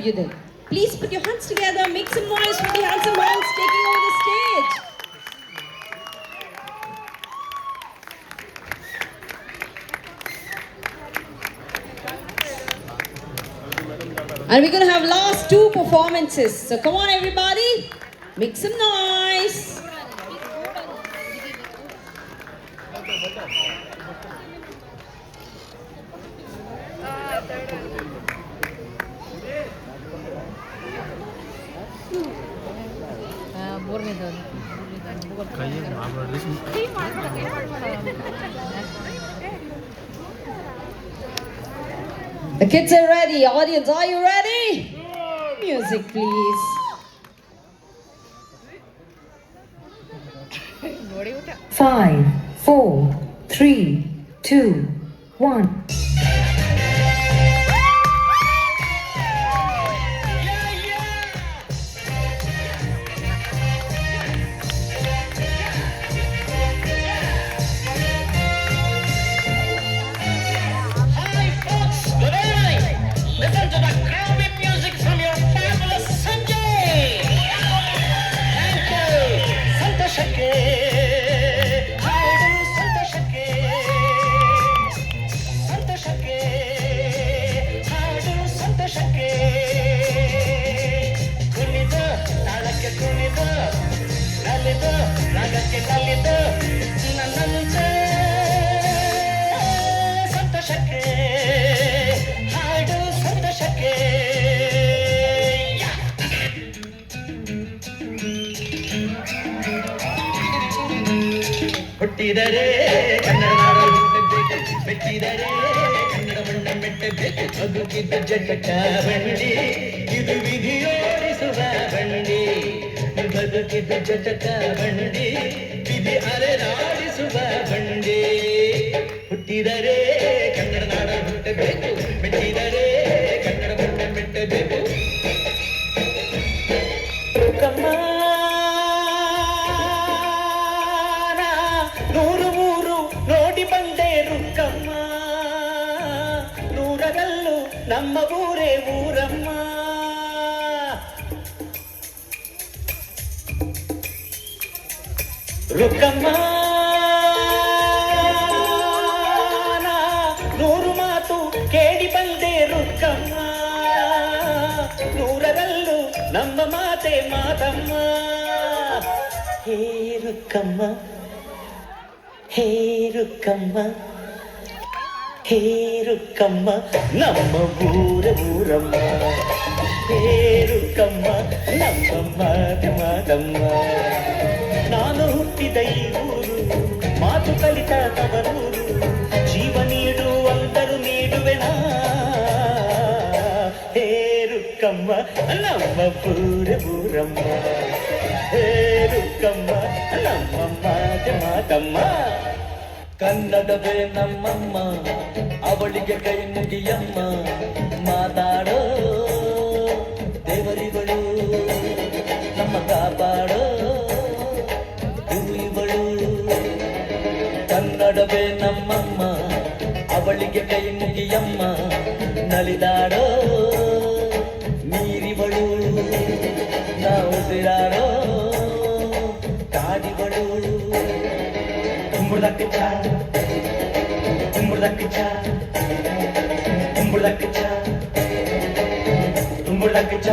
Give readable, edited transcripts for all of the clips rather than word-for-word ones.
Abhyuday. Please put your hands together, make some noise for the handsome ones taking over the stage. And we're going to have last two performances. So come on everybody, make some noise. The kids are ready. Audience, are you ready? Music, please. 5, 4, 3, 2, 1. ಹುಟ್ಟಿದರೆ ಕನ್ನಡ ನಾಡು ಹುಟ್ಟಬೇಕು, ಮೆಟ್ಟಿದರೆ ಕನ್ನಡ ಮಣ್ಣ ಮೆಟ್ಟಬೇಕು. ಬದುಕಿದ ಜಟಕ ಬಂಡಿ, ಇದು ವಿಧಿಯೋಡಿಸುವ ಬಂಡಿ. ಬದುಕಿದ ಜಟಕ ಬಂಡಿ, ವಿಧಿ ಅಲೆದಾಡಿಸುವ ಬಂಡಿ. ಹುಟ್ಟಿದರೆ ಕನ್ನಡ ನಾಡು ಹುಟ್ಟಬೇಕು, ಮೆಟ್ಟಿದರೆ ಕನ್ನಡ ಮಣ್ಣ ಮೆಟ್ಟಬೇಕು. ನೂರು ಮೂರು ನೋಡಿ ಬಂದೆ ರುಕ್ಕಮ್ಮ, ನೂರಗಲ್ಲು ನಮ್ಮ ಊರೇ ಊರಮ್ಮ. ರುಕ್ಕಮ್ಮ ನೂರು ಮಾತು ಕೇಳಿ ಬಂದೆ ರುಕ್ಕಮ್ಮ, ನೂರಗಲ್ಲು ನಮ್ಮ ಮಾತೆ ಮಾತಮ್ಮ. ಹೇ ರುಕ್ಕಮ್ಮ, ಹೇ ರುಕ್ಕಮ್ಮ, ಹೇ ರುಕ್ಕಮ್ಮ, ನಮ್ಮ ಊರ ಊರಮ್ಮ. ಹೇ ರುಕ್ಕಮ್ಮ, ನಮ್ಮ ಮಾತೆ ಮಾತಮ್ಮ. ನಾನು ಹುಟ್ಟಿದ ಈ ಊರು, ಮಾತು ಕಲಿತ ತವರೂರು. ಜೀವ ನೀಡು ಅಂದರು ನೀಡುವೆನಾ. ಹೇ ರುಕ್ಕಮ್ಮ, ನಮ್ಮ ಊರ ಊರಮ್ಮ. ಹೇ ರುಕ್ಕಮ್ಮ, ನಮ್ಮ ಮಾತೆ ಮಾತಮ್ಮ. ಕನ್ನಡವೇ ನಮ್ಮಮ್ಮ, ಅವಳಿಗೆ ಕೈ ಮುಗಿಯಮ್ಮ. ಮಾತಾಡೋ ದೇವರಿಗಳು, ನಮ್ಮ ಕಾಪಾಡೋ ಗುರುಗಳು. ಕನ್ನಡವೇ ನಮ್ಮಮ್ಮ, ಅವಳಿಗೆ ಕೈ ಮುಗಿಯಮ್ಮ. ನಲಿದಾಡೋ ನೀರಿವಳು, ನಾವು ಉಸಿರಾಡೋ ಕಾಡಿಗಳು. ಕುಂಬಳಕ್ಕ ಕುಂಬಳಕ್ಕ ಕುಂಬಳಕ್ಕ ಕುಂಬಳಕ್ಕ.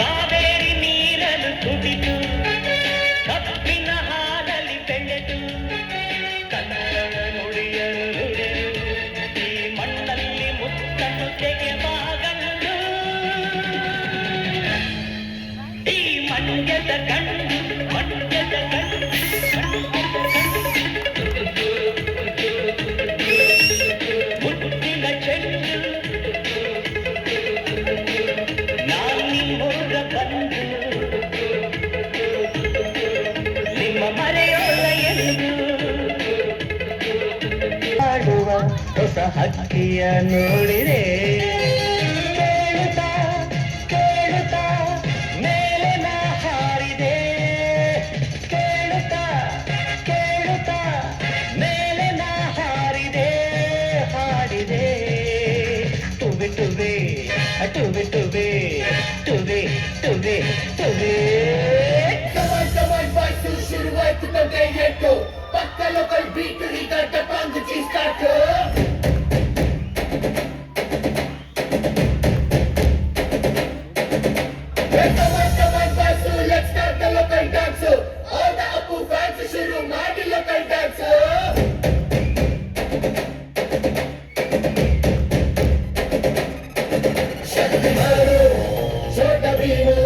ಕಾವೇರಿ ನೀರನ್ನು ಕುಡಿದು, ಕಪ್ಪಿನ ಹಾಲಲ್ಲಿ ಬೆಳೆದು, ಕನ್ನಡ ನುಡಿಯಲು ನುಡಿದು, ಈ ಮಣ್ಣಲ್ಲಿ ಮುತ್ತನ್ನು ತೆಗೆವಾಗಲು. ಈ ಮಂಡ್ಯದ ಗಂಡು, ಮಂಡ್ಯದ ಗಂಡು, ಮುತ್ತಿನ ಚೆಂಡು. ನಾನಿಮ್ಮೂರ ಬಂದು ನಿಮ್ಮ ಮರೆಯೋಲ್ಲ ಎಂದು ಆಡುವ ಹೊಸ ಹಕ್ಕಿಯ ನೋಡಿದೆ. ಕೇಳುತ್ತಾ ಕೇಳುತ್ತಾ ಮೇಲೆ ನಾ ಹಾರಿದೆ. ಕೇಳುತ್ತಾ ಕೇಳುತ್ತಾ ಮೇಲೆ ನಾ ಹಾರಿದೆ. ಹಾಡಿದೆ ಟುವೆ ಟುವೆ ಟುವೆ ಟುವೆ ಟುವೆ ಟುವೆ ಟುವೆ ಬಾಯ್ಸು ಶುರುವಾಯ್ತು ಗಂಟೆ ಎಂಟು ಪಕ್ಕ ಲೋಕಲ್ ಬೀಟ್ ಈಗ ಟಪಾಂಗ್ ಚೀಸ್ಟಾಟು Let's start the local dance. All the Apu fans ಶುರು ಮಾಡಿ local dance. ಶಕ್ತಿಮಾರು, ಚೋಟ ಭೀಮು